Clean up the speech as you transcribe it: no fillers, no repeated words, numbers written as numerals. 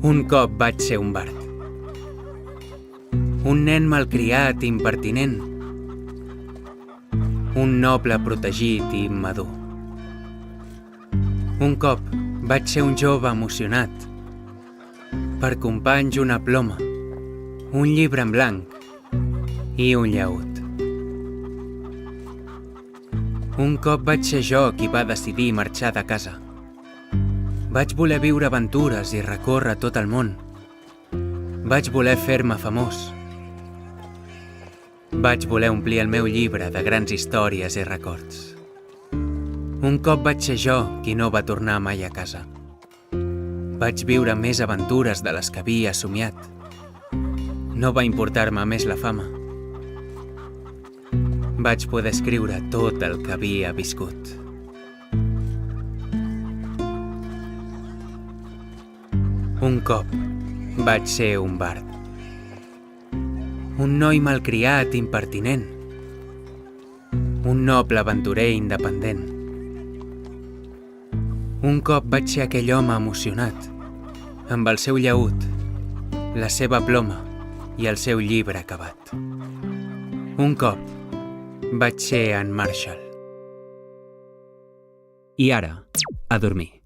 Un cop vaig ser un bard. Un nen malcriat i impertinent. Un noble protegit i immadur. Un cop vaig ser un jove emocionat. Per companys una ploma, un llibre en blanc i un llaüt. Un cop vaig ser jo qui va decidir marxar de casa. Vaig voler viure aventures i recórrer tot el món. Vaig voler fer-me famós. Vaig voler omplir el meu llibre de grans històries i records. Un cop vaig ser jo qui no va tornar mai a casa. Vaig viure més aventures de les que havia somiat. No va importar-me més la fama. Vaig poder escriure tot el que havia viscut. Un cop vaig ser un bard. Un noi malcriat i impertinent. Un noble aventurer independent. Un cop vaig ser aquell home emocionat, amb el seu llaüt, la seva ploma i el seu llibre acabat. Un cop vaig ser en Marshall. I ara, a dormir.